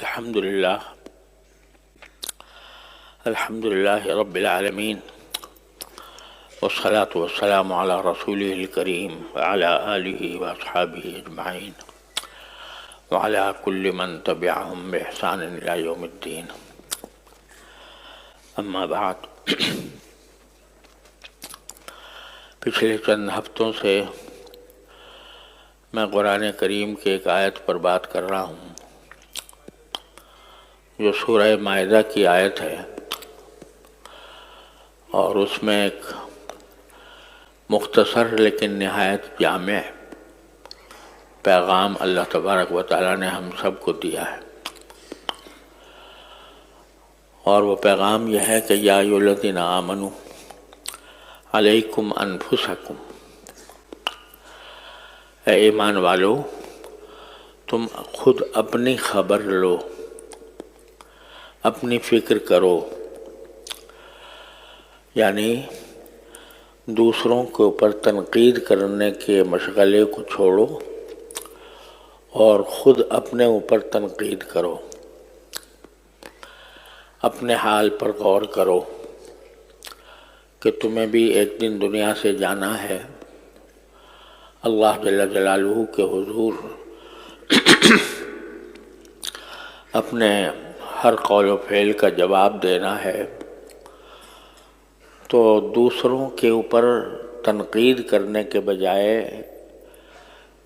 الحمد لله رب العالمين، والصلاة والسلام على رسوله الكريم وعلى آله وأصحابه أجمعين وعلى كل من تبعهم بإحسان إلى يوم الدين. اما بعد، پچھلے چند ہفتوں سے میں قرآن کریم کی ایک آیت پر بات کر رہا ہوں جو سورہ مائدہ کی آیت ہے، اور اس میں ایک مختصر لیکن نہایت جامع پیغام اللہ تبارک و تعالیٰ نے ہم سب کو دیا ہے، اور وہ پیغام یہ ہے کہ یا ایھا الذین آمنوا علیکم انفسکم، اے ایمان والو تم خود اپنی خبر لو، اپنی فکر کرو، یعنی دوسروں کے اوپر تنقید کرنے کے مشغلے کو چھوڑو اور خود اپنے اوپر تنقید کرو، اپنے حال پر غور کرو کہ تمہیں بھی ایک دن دنیا سے جانا ہے، اللہ جل جلالہ کے حضور اپنے ہر قول و فعل کا جواب دینا ہے، تو دوسروں کے اوپر تنقید کرنے کے بجائے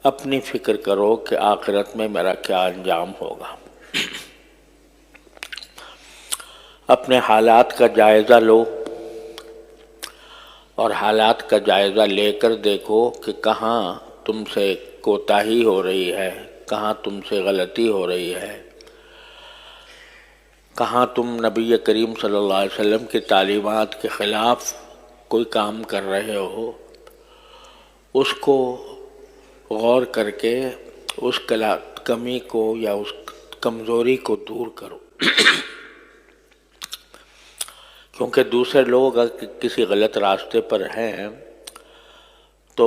اپنی فکر کرو کہ آخرت میں میرا کیا انجام ہوگا۔ اپنے حالات کا جائزہ لو اور حالات کا جائزہ لے کر دیکھو کہ کہاں تم سے کوتاہی ہو رہی ہے، کہاں تم سے غلطی ہو رہی ہے، کہاں تم نبی کریم صلی اللہ علیہ وسلم کی تعلیمات کے خلاف کوئی کام کر رہے ہو، اس کو غور کر کے اس کمی کو یا اس کمزوری کو دور کرو، کیونکہ دوسرے لوگ اگر کسی غلط راستے پر ہیں تو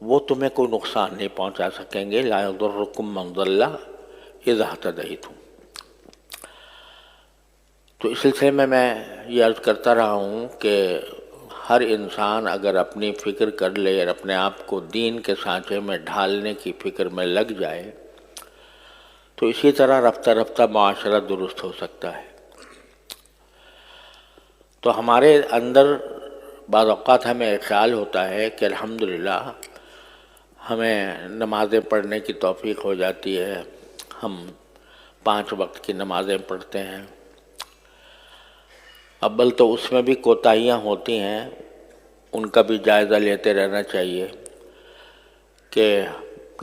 وہ تمہیں کوئی نقصان نہیں پہنچا سکیں گے، لا یضرکم من ضل اذا اہتدیتم۔ تو اس سلسلے میں یہ عرض کرتا رہا ہوں کہ ہر انسان اگر اپنی فکر کر لے اور اپنے آپ کو دین کے سانچے میں ڈھالنے کی فکر میں لگ جائے تو اسی طرح رفتہ رفتہ معاشرہ درست ہو سکتا ہے۔ تو ہمارے اندر بعض اوقات ہمیں ایک خیال ہوتا ہے کہ الحمدللہ ہمیں نمازیں پڑھنے کی توفیق ہو جاتی ہے، ہم 5 وقت کی نمازیں پڑھتے ہیں، اول تو اس میں بھی کوتاہیاں ہوتی ہیں، ان کا بھی جائزہ لیتے رہنا چاہیے کہ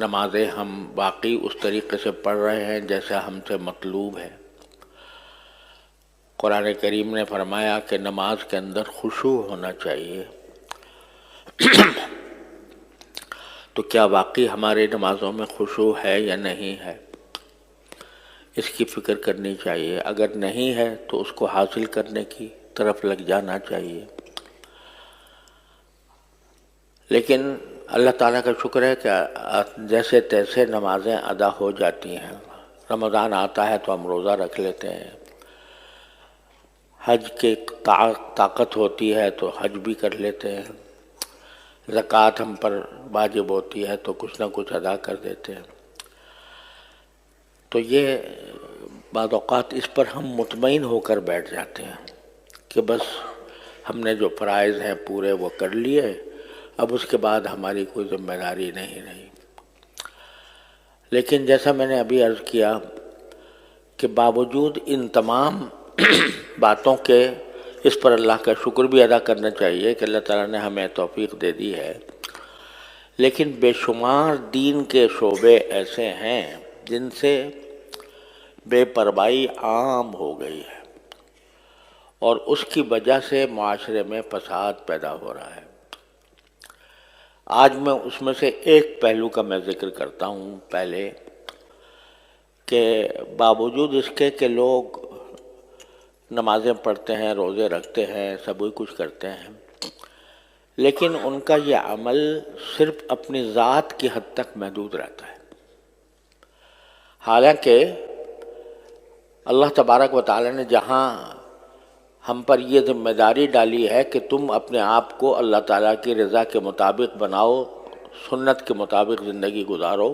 نمازیں ہم واقعی اس طریقے سے پڑھ رہے ہیں جیسا ہم سے مطلوب ہے۔ قرآن کریم نے فرمایا کہ نماز کے اندر خشوع ہونا چاہیے، تو کیا واقعی ہماری نمازوں میں خشوع ہے یا نہیں ہے، اس کی فکر کرنی چاہیے۔ اگر نہیں ہے تو اس کو حاصل کرنے کی طرف لگ جانا چاہیے۔ لیکن اللہ تعالیٰ کا شکر ہے کہ جیسے تیسے نمازیں ادا ہو جاتی ہیں۔ رمضان آتا ہے تو ہم روزہ رکھ لیتے ہیں، حج کی طاقت ہوتی ہے تو حج بھی کر لیتے ہیں، زکوٰۃ ہم پر واجب ہوتی ہے تو کچھ نہ کچھ ادا کر دیتے ہیں۔ تو یہ بعض اوقات اس پر ہم مطمئن ہو کر بیٹھ جاتے ہیں کہ بس ہم نے جو فرائض ہیں پورے وہ کر لیے، اب اس کے بعد ہماری کوئی ذمہ داری نہیں رہی۔ لیکن جیسا میں نے ابھی عرض کیا کہ باوجود ان تمام باتوں کے اس پر اللہ کا شکر بھی ادا کرنا چاہیے کہ اللہ تعالیٰ نے ہمیں توفیق دے دی ہے، لیکن بے شمار دین کے شعبے ایسے ہیں جن سے بے پرواہی عام ہو گئی ہے، اور اس کی وجہ سے معاشرے میں فساد پیدا ہو رہا ہے۔ آج میں اس میں سے ایک پہلو کا میں ذکر کرتا ہوں پہلے، کہ باوجود اس کے کہ لوگ نمازیں پڑھتے ہیں، روزے رکھتے ہیں، سب کچھ کرتے ہیں، لیکن ان کا یہ عمل صرف اپنی ذات کی حد تک محدود رہتا ہے۔ حالانکہ اللہ تبارک و تعالی نے جہاں ہم پر یہ ذمہ داری ڈالی ہے کہ تم اپنے آپ کو اللہ تعالیٰ کی رضا کے مطابق بناؤ، سنت کے مطابق زندگی گزارو،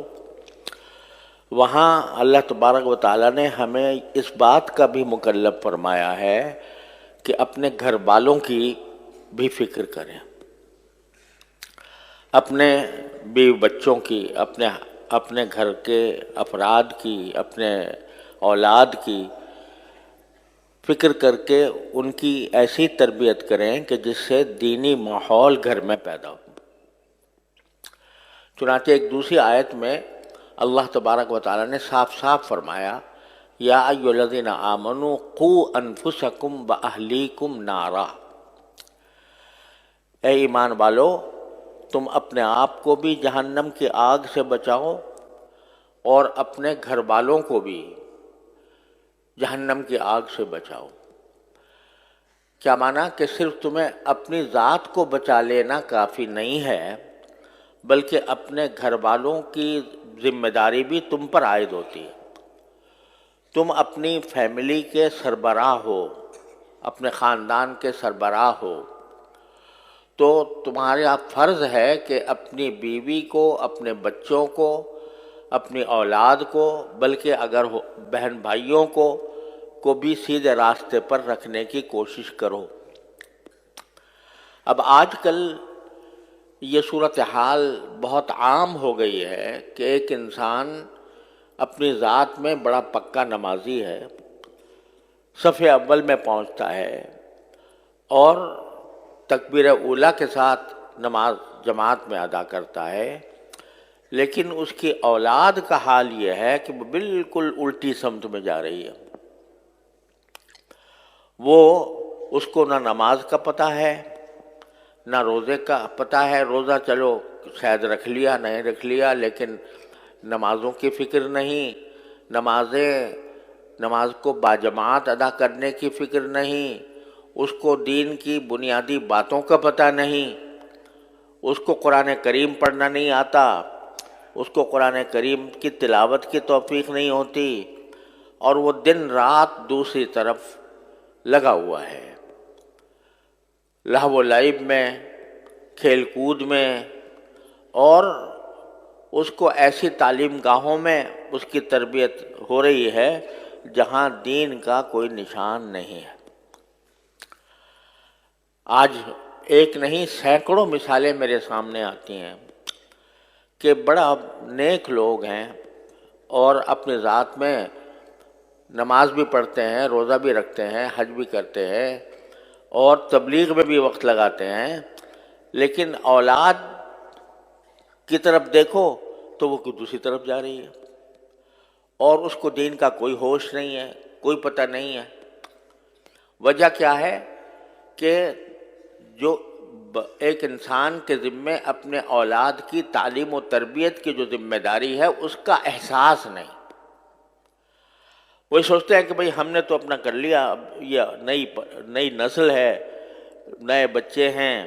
وہاں اللہ تبارک و تعالیٰ نے ہمیں اس بات کا بھی مکلف فرمایا ہے کہ اپنے گھر والوں کی بھی فکر کریں، اپنے بیوی بچوں کی، اپنے گھر کے افراد کی، اپنے اولاد کی فکر کر کے ان کی ایسی تربیت کریں کہ جس سے دینی ماحول گھر میں پیدا ہو۔ چنانچہ ایک دوسری آیت میں اللہ تبارک و تعالیٰ نے صاف صاف فرمایا، یا ایھا الذین آمنوا قوا انفسکم واہلیکم نارا، اے ایمان والو تم اپنے آپ کو بھی جہنم کی آگ سے بچاؤ اور اپنے گھر والوں کو بھی جہنم کی آگ سے بچاؤ۔ کیا معنی کہ صرف تمہیں اپنی ذات کو بچا لینا کافی نہیں ہے، بلکہ اپنے گھر والوں کی ذمہ داری بھی تم پر عائد ہوتی ہے۔ تم اپنی فیملی کے سربراہ ہو، اپنے خاندان کے سربراہ ہو، تو تمہارا فرض ہے کہ اپنی بیوی کو، اپنے بچوں کو، اپنی اولاد کو، بلکہ اگر بہن بھائیوں کو بھی سیدھے راستے پر رکھنے کی کوشش کرو۔ اب آج کل یہ صورتحال بہت عام ہو گئی ہے کہ ایک انسان اپنی ذات میں بڑا پکا نمازی ہے، صف اول میں پہنچتا ہے اور تکبیر اولیٰ کے ساتھ نماز جماعت میں ادا کرتا ہے، لیکن اس کی اولاد کا حال یہ ہے کہ وہ بالکل الٹی سمت میں جا رہی ہے۔ وہ اس کو نہ نماز کا پتہ ہے، نہ روزے کا پتہ ہے، روزہ چلو شاید رکھ لیا نہیں رکھ لیا، لیکن نمازوں کی فکر نہیں، نماز کو باجماعت ادا کرنے کی فکر نہیں، اس کو دین کی بنیادی باتوں کا پتہ نہیں، اس کو قرآن کریم پڑھنا نہیں آتا، اس کو قرآن کریم کی تلاوت کی توفیق نہیں ہوتی، اور وہ دن رات دوسری طرف لگا ہوا ہے، لہو و لعب میں، کھیل کود میں، اور اس کو ایسی تعلیم گاہوں میں اس کی تربیت ہو رہی ہے جہاں دین کا کوئی نشان نہیں ہے۔ آج ایک نہیں سینکڑوں مثالیں میرے سامنے آتی ہیں کہ بڑا نیک لوگ ہیں اور اپنی ذات میں نماز بھی پڑھتے ہیں، روزہ بھی رکھتے ہیں، حج بھی کرتے ہیں اور تبلیغ میں بھی وقت لگاتے ہیں، لیکن اولاد کی طرف دیکھو تو وہ دوسری طرف جا رہی ہے اور اس کو دین کا کوئی ہوش نہیں ہے، کوئی پتہ نہیں ہے۔ وجہ کیا ہے کہ جو ایک انسان کے ذمے اپنے اولاد کی تعلیم و تربیت کی جو ذمہ داری ہے اس کا احساس نہیں۔ وہ سوچتے ہیں کہ بھئی ہم نے تو اپنا کر لیا، اب یہ نئی نسل ہے، نئے بچے ہیں،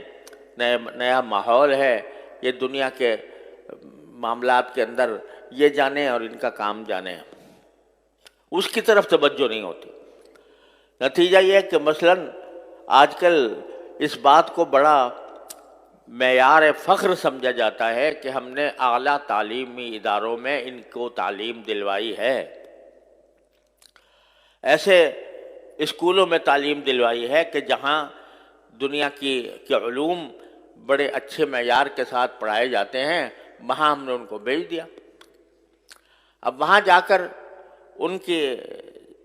نیا ماحول ہے، یہ دنیا کے معاملات کے اندر یہ جانے اور ان کا کام جانے، اس کی طرف توجہ نہیں ہوتی۔ نتیجہ یہ ہے کہ مثلاً آج کل اس بات کو بڑا معیار فخر سمجھا جاتا ہے کہ ہم نے اعلیٰ تعلیمی اداروں میں ان کو تعلیم دلوائی ہے، ایسے اسکولوں میں تعلیم دلوائی ہے کہ جہاں دنیا کے علوم بڑے اچھے معیار کے ساتھ پڑھائے جاتے ہیں، وہاں ہم نے ان کو بھیج دیا۔ اب وہاں جا کر ان کی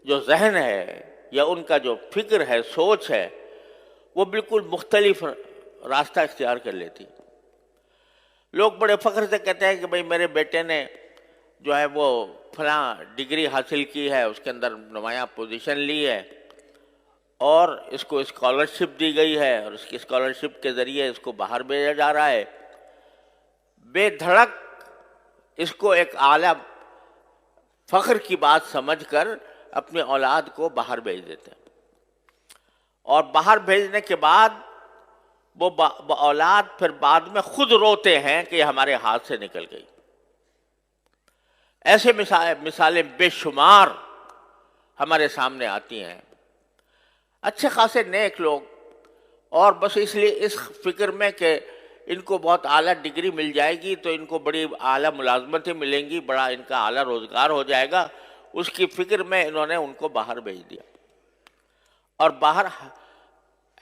جو ذہن ہے یا ان کا جو فکر ہے، سوچ ہے، وہ بالکل مختلف راستہ اختیار کر لیتی۔ لوگ بڑے فخر سے کہتے ہیں کہ بھئی میرے بیٹے نے جو ہے وہ فلاں ڈگری حاصل کی ہے، اس کے اندر نمایاں پوزیشن لی ہے، اور اس کو اسکالرشپ دی گئی ہے اور اس کی اسکالرشپ کے ذریعے اس کو باہر بھیجا جا رہا ہے۔ بے دھڑک اس کو ایک اعلیٰ فخر کی بات سمجھ کر اپنی اولاد کو باہر بھیج دیتے ہیں، اور باہر بھیجنے کے بعد وہ اولاد پھر بعد میں خود روتے ہیں کہ یہ ہمارے ہاتھ سے نکل گئی۔ ایسے مثالیں بے شمار ہمارے سامنے آتی ہیں، اچھے خاصے نیک لوگ، اور بس اس لیے اس فکر میں کہ ان کو بہت اعلیٰ ڈگری مل جائے گی تو ان کو بڑی اعلیٰ ملازمتیں ملیں گی، بڑا ان کا اعلیٰ روزگار ہو جائے گا، اس کی فکر میں انہوں نے ان کو باہر بھیج دیا۔ اور باہر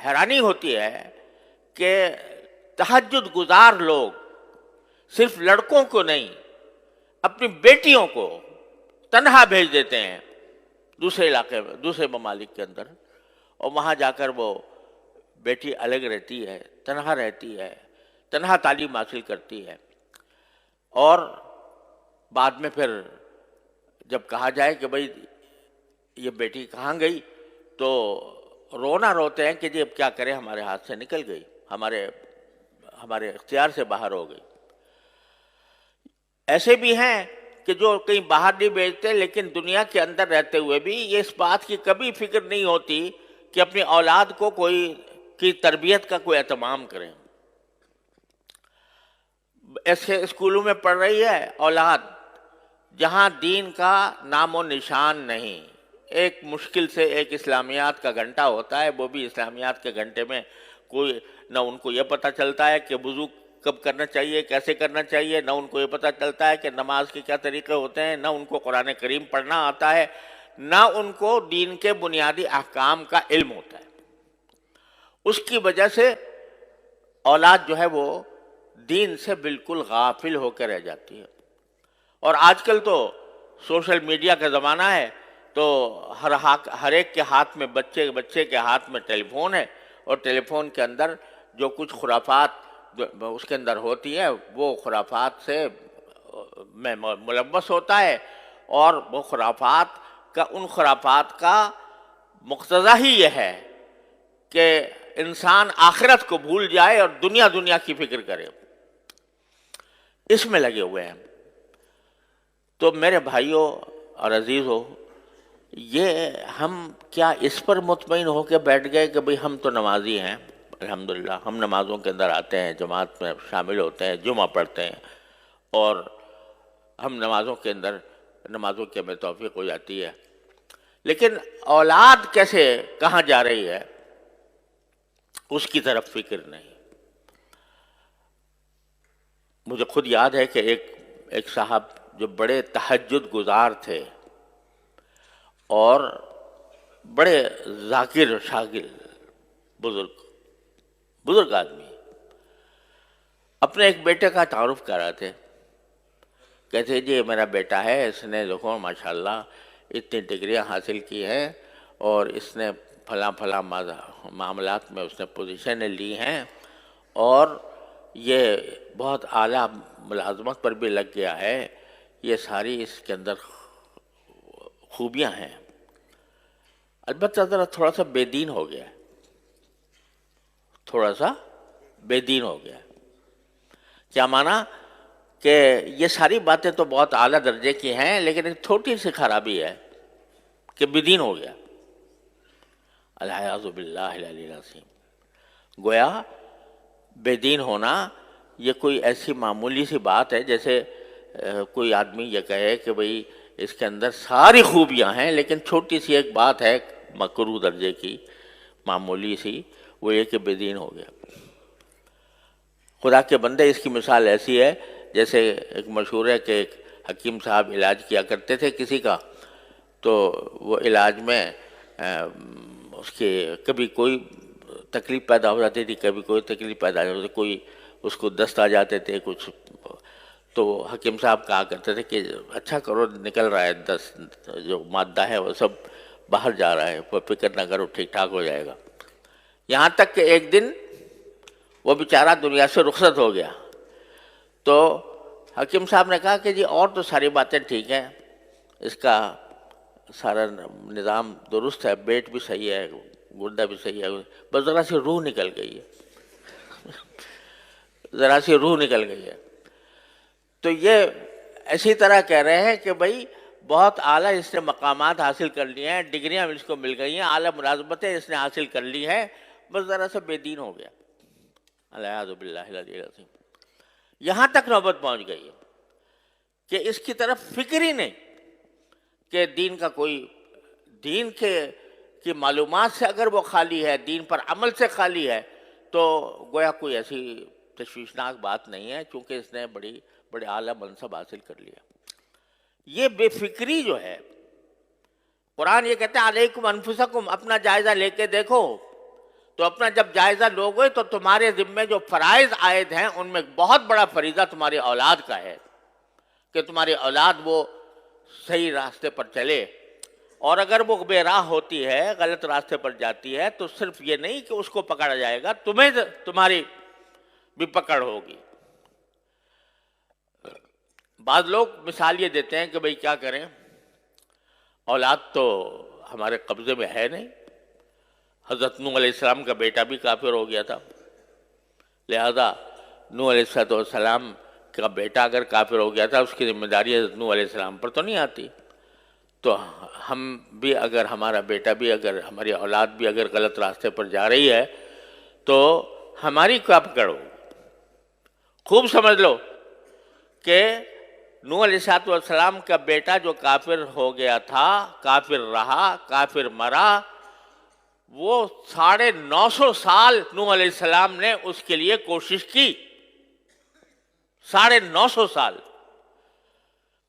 حیرانی ہوتی ہے کہ تہجد گزار لوگ صرف لڑکوں کو نہیں، اپنی بیٹیوں کو تنہا بھیج دیتے ہیں دوسرے علاقے میں، دوسرے ممالک کے اندر، اور وہاں جا کر وہ بیٹی الگ رہتی ہے، تنہا رہتی ہے، تنہا تعلیم حاصل کرتی ہے، اور بعد میں پھر جب کہا جائے کہ بھئی یہ بیٹی کہاں گئی تو رونا روتے ہیں کہ جی اب کیا کریں، ہمارے ہاتھ سے نکل گئی، ہمارے اختیار سے باہر ہو گئی۔ ایسے بھی ہیں کہ جو کہیں باہر نہیں بھیجتے لیکن دنیا کے اندر رہتے ہوئے بھی یہ اس بات کی کبھی فکر نہیں ہوتی کہ اپنی اولاد کو کی تربیت کا کوئی اہتمام کریں۔ ایسے اسکولوں میں پڑھ رہی ہے اولاد جہاں دین کا نام و نشان نہیں، ایک مشکل سے ایک اسلامیات کا گھنٹہ ہوتا ہے، وہ بھی اسلامیات کے گھنٹے میں کوئی نہ ان کو یہ پتہ چلتا ہے کہ وضو کب کرنا چاہیے، کیسے کرنا چاہیے، نہ ان کو یہ پتہ چلتا ہے کہ نماز کے کیا طریقے ہوتے ہیں، نہ ان کو قرآن کریم پڑھنا آتا ہے، نہ ان کو دین کے بنیادی احکام کا علم ہوتا ہے۔ اس کی وجہ سے اولاد جو ہے وہ دین سے بالکل غافل ہو کے رہ جاتی ہے۔ اور آج کل تو سوشل میڈیا کا زمانہ ہے، تو ہر ایک کے ہاتھ میں بچے کے ہاتھ میں ٹیلی فون ہے، اور ٹیلی فون کے اندر جو کچھ خرافات اس کے اندر ہوتی ہے وہ خرافات سے میں ملوث ہوتا ہے، اور وہ ان خرافات کا مقتضا ہی یہ ہے کہ انسان آخرت کو بھول جائے اور دنیا کی فکر کرے، اس میں لگے ہوئے ہیں۔ تو میرے بھائیوں اور عزیزوں، یہ ہم کیا اس پر مطمئن ہو کے بیٹھ گئے کہ بھئی ہم تو نمازی ہیں، الحمدللہ ہم نمازوں کے اندر آتے ہیں، جماعت میں شامل ہوتے ہیں، جمعہ پڑھتے ہیں، اور ہم نمازوں کی ہمیں توفیق ہو جاتی ہے، لیکن اولاد کیسے کہاں جا رہی ہے اس کی طرف فکر نہیں۔ مجھے خود یاد ہے کہ ایک صاحب جو بڑے تہجد گزار تھے اور بڑے ذاکر شاگر، بزرگ آدمی، اپنے ایک بیٹے کا تعارف کر رہے تھے، کہتے جی میرا بیٹا ہے، اس نے دیکھو ماشاءاللہ اتنی ڈگریاں حاصل کی ہیں، اور اس نے فلاں معاملات میں اس نے پوزیشنیں لی ہیں، اور یہ بہت اعلیٰ ملازمت پر بھی لگ گیا ہے، یہ ساری اس کے اندر خوبیاں ہیں، البتہ ذرا تھوڑا سا بے دین ہو گیا، کیا مانا کہ یہ ساری باتیں تو بہت اعلیٰ درجے کی ہیں، لیکن ایک چھوٹی سی خرابی ہے کہ بے دین ہو گیا، العیاذ باللہ العلی العظیم۔ گویا بے دین ہونا یہ کوئی ایسی معمولی سی بات ہے جیسے کوئی آدمی یہ کہے کہ بھئی اس کے اندر ساری خوبیاں ہیں لیکن چھوٹی سی ایک بات ہے مکروہ درجے کی، معمولی سی، وہ یہ کہ بے دین ہو گیا۔ خدا کے بندے، اس کی مثال ایسی ہے جیسے ایک مشہور ہے کہ ایک حکیم صاحب علاج کیا کرتے تھے کسی کا، تو وہ علاج میں اس کے کبھی کوئی تکلیف پیدا ہو جاتی تھی، کبھی کوئی تکلیف پیدا ہو جاتی تھی، کوئی اس کو دست آ جاتے تھے کچھ، تو حکیم صاحب کہا کرتے تھے کہ اچھا کرو، نکل رہا ہے دست، جو مادہ ہے وہ سب باہر جا رہا ہے، کوئی فکر نہ کرو، ٹھیک ٹھاک ہو جائے گا۔ یہاں تک کہ ایک دن وہ بیچارہ دنیا سے رخصت ہو گیا، تو حکیم صاحب نے کہا کہ جی اور تو ساری باتیں ٹھیک ہیں، اس کا سارا نظام درست ہے، پیٹ بھی صحیح ہے، گردہ بھی صحیح ہے، بس ذرا سی روح نکل گئی ہے، تو یہ اسی طرح کہہ رہے ہیں کہ بھائی بہت اعلیٰ اس نے مقامات حاصل کر لیے ہیں، ڈگریاں اس کو مل گئی ہیں، اعلیٰ ملازمتیں اس نے حاصل کر لی ہیں، بس ذرا سا بے دین ہو گیا، العیاذ باللہ العلی العظیم۔ یہاں تک نوبت پہنچ گئی ہے کہ اس کی طرف فکر ہی نہیں کہ دین کا کوئی دین کی معلومات سے اگر وہ خالی ہے، دین پر عمل سے خالی ہے، تو گویا کوئی ایسی تشویشناک بات نہیں ہے، چونکہ اس نے بڑے اعلیٰ منصب حاصل کر لیا۔ یہ بے فکری جو ہے، قرآن یہ کہتے ہیں علیکم انفسکم، اپنا جائزہ لے کے دیکھو۔ تو اپنا جب جائزہ لوگے تو تمہارے ذمے جو فرائض عائد ہیں ان میں بہت بڑا فریضہ تمہاری اولاد کا ہے کہ تمہاری اولاد وہ صحیح راستے پر چلے، اور اگر وہ بے راہ ہوتی ہے، غلط راستے پر جاتی ہے، تو صرف یہ نہیں کہ اس کو پکڑا جائے گا، تمہاری بھی پکڑ ہوگی۔ بعض لوگ مثال یہ دیتے ہیں کہ بھئی کیا کریں، اولاد تو ہمارے قبضے میں ہے نہیں، حضرت نوح علیہ السلام کا بیٹا بھی کافر ہو گیا تھا، لہذا نوح علیہ السلام کا بیٹا اگر کافر ہو گیا تھا، اس کی ذمہ داری حضرت نوح علیہ السلام پر تو نہیں آتی۔ تو ہم بھی اگر، ہمارا بیٹا بھی اگر، ہماری اولاد بھی اگر غلط راستے پر جا رہی ہے تو ہماری کیا پکڑ ہو؟ خوب سمجھ لو کہ نوح علیہ السلام کا بیٹا جو کافر ہو گیا تھا، کافر رہا، کافر مرا، وہ 950 سال نوح علیہ السلام نے اس کے لیے کوشش کی، 950 سال۔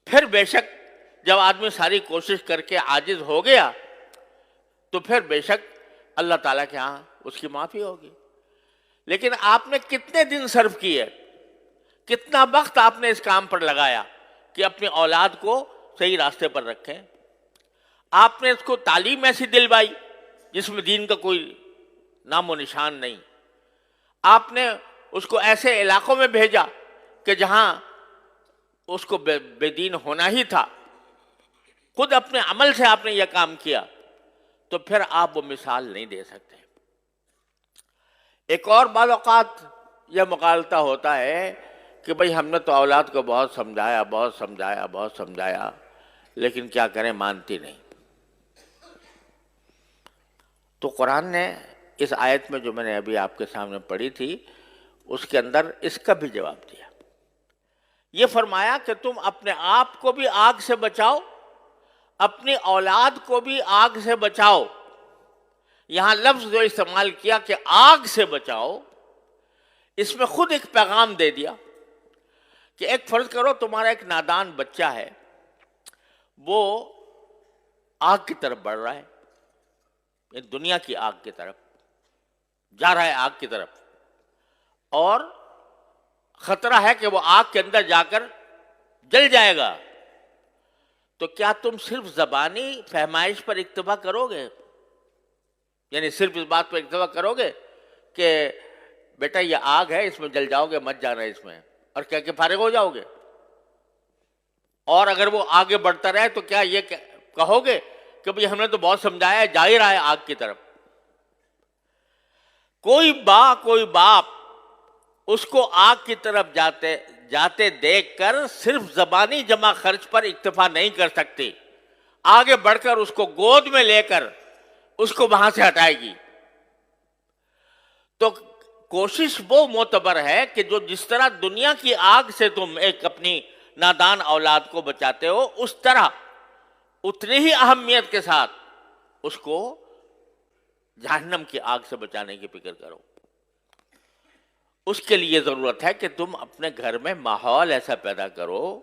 پھر بے شک جب آدمی ساری کوشش کر کے عاجز ہو گیا تو پھر بے شک اللہ تعالیٰ کے ہاں اس کی معافی ہوگی۔ لیکن آپ نے کتنے دن صرف کیے، کتنا وقت آپ نے اس کام پر لگایا کہ اپنی اولاد کو صحیح راستے پر رکھیں؟ آپ نے اس کو تعلیم ایسی دلوائی جس میں دین کا کوئی نام و نشان نہیں، آپ نے اس کو ایسے علاقوں میں بھیجا کہ جہاں اس کو بے دین ہونا ہی تھا، خود اپنے عمل سے آپ نے یہ کام کیا، تو پھر آپ وہ مثال نہیں دے سکتے۔ ایک اور بعض اوقات یہ مغالطہ ہوتا ہے کہ بھئی ہم نے تو اولاد کو بہت سمجھایا، لیکن کیا کریں، مانتی نہیں۔ تو قرآن نے اس آیت میں جو میں نے ابھی آپ کے سامنے پڑھی تھی، اس کے اندر اس کا بھی جواب دیا۔ یہ فرمایا کہ تم اپنے آپ کو بھی آگ سے بچاؤ، اپنی اولاد کو بھی آگ سے بچاؤ۔ یہاں لفظ جو استعمال کیا کہ آگ سے بچاؤ، اس میں خود ایک پیغام دے دیا کہ ایک فرض کرو تمہارا ایک نادان بچہ ہے، وہ آگ کی طرف بڑھ رہا ہے، دنیا کی آگ کی طرف جا رہا ہے، آگ کی طرف، اور خطرہ ہے کہ وہ آگ کے اندر جا کر جل جائے گا۔ تو کیا تم صرف زبانی فہمائش پر اکتفا کرو گے؟ یعنی صرف اس بات پر اکتفا کرو گے کہ بیٹا یہ آگ ہے، اس میں جل جاؤ گے، مت جانا اس میں، اور کہہ کے فارغ ہو جاؤ گے؟ اور اگر وہ آگے بڑھتا رہے تو کیا یہ کہو گے کہ بھئی ہم نے تو بہت سمجھایا ہے، جا ہی رہا ہے آگ کی طرف؟ کوئی باپ اس کو آگ کی طرف جاتے دیکھ کر صرف زبانی جمع خرچ پر اکتفا نہیں کر سکتی، آگے بڑھ کر اس کو گود میں لے کر اس کو وہاں سے ہٹائے گی۔ تو کوشش وہ معتبر ہے کہ جو جس طرح دنیا کی آگ سے تم ایک اپنی نادان اولاد کو بچاتے ہو، اس طرح اتنی ہی اہمیت کے ساتھ اس کو جہنم کی آگ سے بچانے کی فکر کرو۔ اس کے لیے ضرورت ہے کہ تم اپنے گھر میں ماحول ایسا پیدا کرو،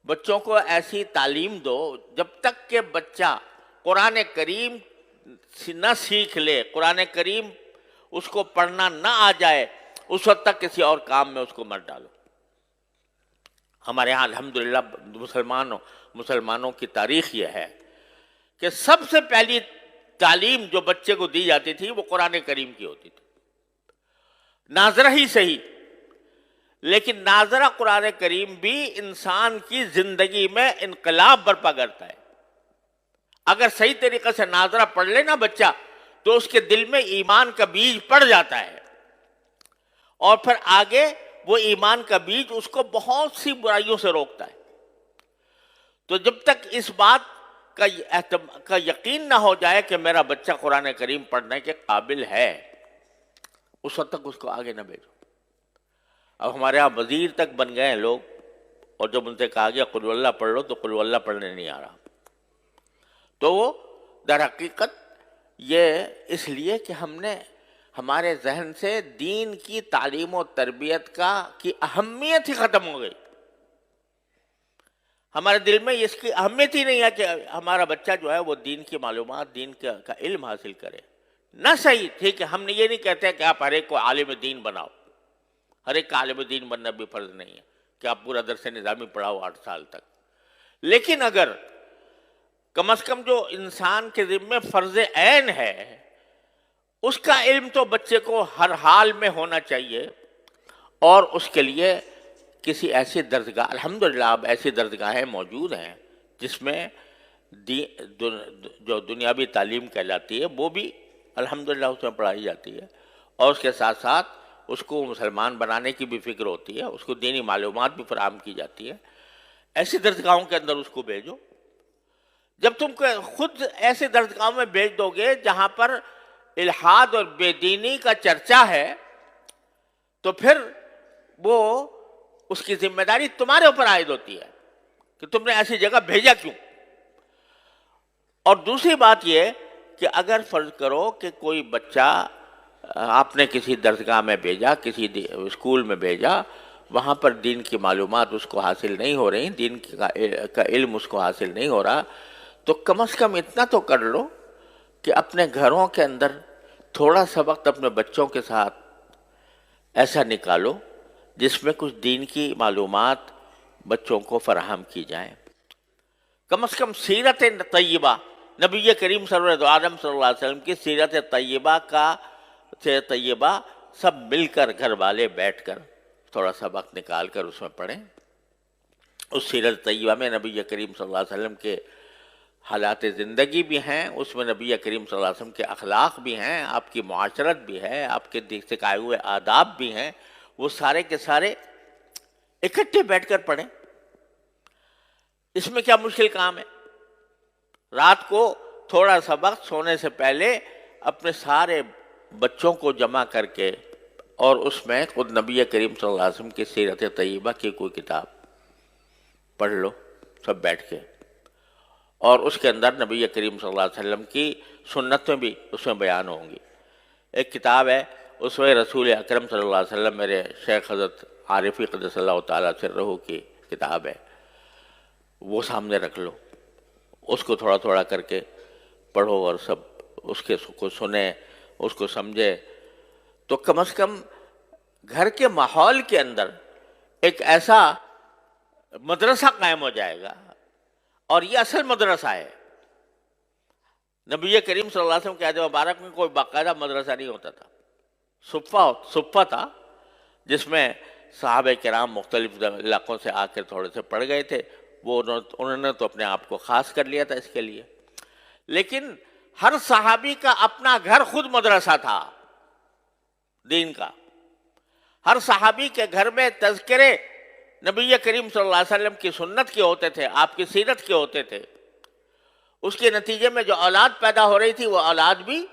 بچوں کو ایسی تعلیم دو، جب تک کہ بچہ قرآن کریم نہ سیکھ لے، قرآن کریم اس کو پڑھنا نہ آ جائے، اس وقت تک کسی اور کام میں اس کو مت ڈالو۔ ہمارے ہاں الحمدللہ مسلمانوں کی تاریخ یہ ہے کہ سب سے پہلی تعلیم جو بچے کو دی جاتی تھی وہ قرآن کریم کی ہوتی تھی، ناظرہ ہی صحیح، لیکن ناظرہ قرآن کریم بھی انسان کی زندگی میں انقلاب برپا کرتا ہے۔ اگر صحیح طریقے سے ناظرہ پڑھ لے نا بچہ، تو اس کے دل میں ایمان کا بیج پڑ جاتا ہے، اور پھر آگے وہ ایمان کا بیج اس کو بہت سی برائیوں سے روکتا ہے۔ تو جب تک اس بات کا یقین نہ ہو جائے کہ میرا بچہ قرآن کریم پڑھنے کے قابل ہے، اس وقت تک اس کو آگے نہ بھیجو۔ اب ہمارے ہاں وزیر تک بن گئے ہیں لوگ، اور جب ان سے کہا گیا قل اللہ پڑھ لو تو قل اللہ پڑھنے نہیں آ رہا، تو وہ در حقیقت یہ اس لیے کہ ہم نے ہمارے ذہن سے دین کی تعلیم و تربیت کی اہمیت ہی ختم ہو گئی. ہمارے دل میں اس کی اہمیت ہی نہیں ہے کہ ہمارا بچہ جو ہے وہ دین کی معلومات، دین کا علم حاصل کرے. نہ صحیح، ٹھیک ہے، ہم نے یہ نہیں کہتے کہ آپ ہر ایک کو عالم دین بناؤ، ہر ایک کا عالم دین بننا بھی فرض نہیں ہے کہ آپ پورا درس نظامی پڑھاؤ 8 سال تک. لیکن اگر کم از کم جو انسان کے ذمے فرض عین ہے اس کا علم تو بچے کو ہر حال میں ہونا چاہیے. اور اس کے لیے کسی ایسی درسگاہ، الحمدللہ اب ایسی درسگاہیں موجود ہیں جس میں جو دنیاوی تعلیم کہلاتی ہے وہ بھی الحمدللہ اس میں پڑھائی جاتی ہے، اور اس کے ساتھ ساتھ اس کو مسلمان بنانے کی بھی فکر ہوتی ہے، اس کو دینی معلومات بھی فراہم کی جاتی ہے. ایسی درسگاہوں کے اندر اس کو بھیجو. جب تم خود ایسے درسگاہوں میں بھیج دو گے جہاں پر الحاد اور بے دینی کا چرچا ہے تو پھر وہ اس کی ذمہ داری تمہارے اوپر عائد ہوتی ہے کہ تم نے ایسی جگہ بھیجا کیوں. اور دوسری بات یہ کہ اگر فرض کرو کہ کوئی بچہ آپ نے کسی درسگاہ میں بھیجا، کسی اسکول میں بھیجا، وہاں پر دین کی معلومات اس کو حاصل نہیں ہو رہی، دین کا علم اس کو حاصل نہیں ہو رہا، تو کم از کم اتنا تو کر لو کہ اپنے گھروں کے اندر تھوڑا سا وقت اپنے بچوں کے ساتھ ایسا نکالو جس میں کچھ دین کی معلومات بچوں کو فراہم کی جائیں. کم از کم سیرت طیبہ، نبی کریم سرور عالم صلی اللہ علیہ وسلم کی سیرت طیبہ سب مل کر گھر والے بیٹھ کر تھوڑا سا وقت نکال کر اس میں پڑھیں. اس سیرت طیبہ میں نبی کریم صلی اللہ علیہ وسلم کے حالات زندگی بھی ہیں، اس میں نبی کریم صلی اللہ علیہ وسلم کے اخلاق بھی ہیں، آپ کی معاشرت بھی ہے، آپ کے سکھائے ہوئے آداب بھی ہیں. وہ سارے کے سارے اکٹھے بیٹھ کر پڑھیں. اس میں کیا مشکل کام ہے؟ رات کو تھوڑا سا وقت سونے سے پہلے اپنے سارے بچوں کو جمع کر کے اور اس میں خود نبی کریم صلی اللہ علیہ وسلم کی سیرت طیبہ کی کوئی کتاب پڑھ لو سب بیٹھ کے، اور اس کے اندر نبی کریم صلی اللہ علیہ وسلم کی سنتیں بھی اس میں بیان ہوں گی. ایک کتاب ہے اسوہ رسول اکرم صلی اللہ علیہ وسلم، میرے شیخ حضرت عارفی قدس اللہ تعالیٰ سرہ کی کتاب ہے، وہ سامنے رکھ لو، اس کو تھوڑا تھوڑا کر کے پڑھو اور سب اس کو سنیں، اس کو سمجھے، تو کم از کم گھر کے ماحول کے اندر ایک ایسا مدرسہ قائم ہو جائے گا. اور یہ اصل مدرسہ ہے. نبی کریم صلی اللہ علیہ وسلم کے عہد مبارک میں کوئی باقاعدہ مدرسہ نہیں ہوتا تھا، صفہ تھا جس میں صحابہ کرام مختلف علاقوں سے آ کر تھوڑے سے پڑھ گئے تھے. وہ انہوں نے تو اپنے آپ کو خاص کر لیا تھا اس کے لیے. لیکن ہر صحابی کا اپنا گھر خود مدرسہ تھا دین کا. ہر صحابی کے گھر میں تذکرے نبی کریم صلی اللہ علیہ وسلم کی سنت کے ہوتے تھے، آپ کی سیرت کے ہوتے تھے. اس کے نتیجے میں جو اولاد پیدا ہو رہی تھی وہ اولاد بھی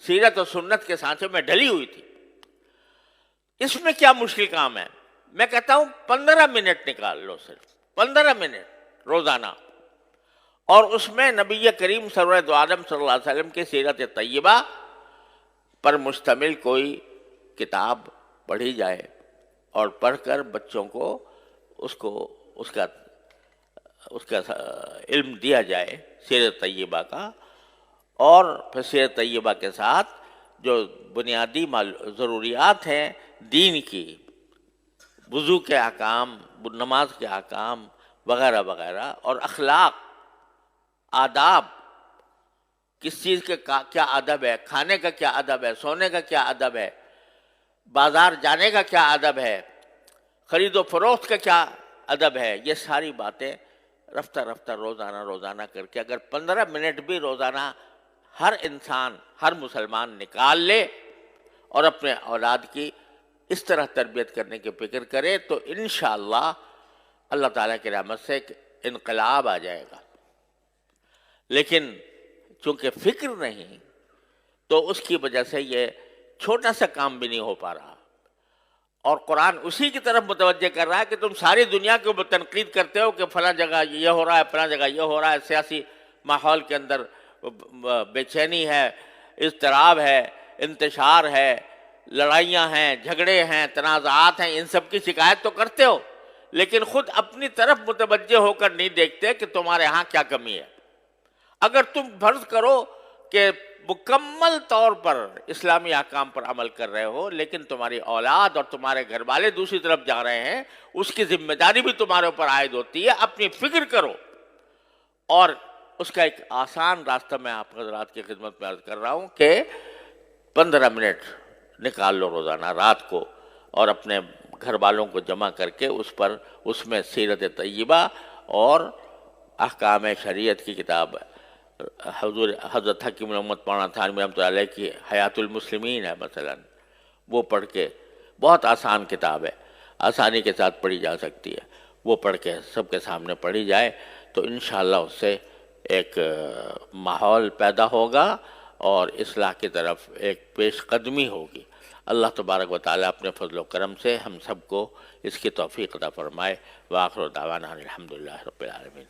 سیرت اور سنت کے سانچے میں ڈلی ہوئی تھی. اس میں کیا مشکل کام ہے؟ میں کہتا ہوں 15 منٹ نکال لو، صرف 15 منٹ روزانہ، اور اس میں نبی کریم سرور دو عالم صلی اللہ علیہ وسلم کی سیرت طیبہ پر مشتمل کوئی کتاب پڑھی جائے اور پڑھ کر بچوں کو اس کا علم دیا جائے سیرت طیبہ کا. اور پھر سیرت طیبہ کے ساتھ جو بنیادی ضروریات ہیں دین کی، وضو کے احکام، نماز کے احکام وغیرہ وغیرہ، اور اخلاق، آداب، کس چیز کے کیا ادب ہے، کھانے کا کیا ادب ہے، سونے کا کیا ادب ہے، بازار جانے کا کیا ادب ہے، خرید و فروخت کا کیا ادب ہے، یہ ساری باتیں رفتہ رفتہ روزانہ کر کے اگر 15 منٹ بھی روزانہ ہر انسان، ہر مسلمان نکال لے اور اپنے اولاد کی اس طرح تربیت کرنے کی فکر کرے تو انشاءاللہ اللہ تعالیٰ کی رحمت سے ایک انقلاب آ جائے گا. لیکن چونکہ فکر نہیں تو اس کی وجہ سے یہ چھوٹا سا کام بھی نہیں ہو پا رہا. اور قرآن اسی کی طرف متوجہ کر رہا ہے کہ تم ساری دنیا کے اوپر تنقید کرتے ہو کہ فلاں جگہ یہ ہو رہا ہے، فلاں جگہ یہ ہو رہا ہے، سیاسی ماحول کے اندر بے چینی ہے، اضطراب ہے، انتشار ہے، لڑائیاں ہیں، جھگڑے ہیں، تنازعات ہیں، ان سب کی شکایت تو کرتے ہو، لیکن خود اپنی طرف متوجہ ہو کر نہیں دیکھتے کہ تمہارے ہاں کیا کمی ہے۔ اگر تم فرض کرو کہ مکمل طور پر اسلامی احکام پر عمل کر رہے ہو، لیکن تمہاری اولاد اور تمہارے گھر والے دوسری طرف جا رہے ہیں، اس کی ذمہ داری بھی تمہارے اوپر عائد ہوتی ہے۔ اپنی فکر کرو، اور اس کا ایک آسان راستہ میں آپ حضرات کی خدمت میں عرض کر رہا ہوں کہ 15 منٹ نکال لو روزانہ رات کو، اور اپنے گھر والوں کو جمع کر کے اس میں سیرت طیبہ اور احکام شریعت کی کتاب حضرت حکیم محمد مولانا تھانوی رحمۃ اللہ علیہ کی حیات المسلمین ہے مثلا، وہ پڑھ کے، بہت آسان کتاب ہے، آسانی کے ساتھ پڑھی جا سکتی ہے، وہ پڑھ کے سب کے سامنے پڑھی جائے تو انشاءاللہ اس سے ایک ماحول پیدا ہوگا اور اصلاح کی طرف ایک پیش قدمی ہوگی۔ اللہ تبارک و تعالیٰ اپنے فضل و کرم سے ہم سب کو اس کی توفیق عطا فرمائے۔ وآخر دعوانا الحمدللہ رب العالمین۔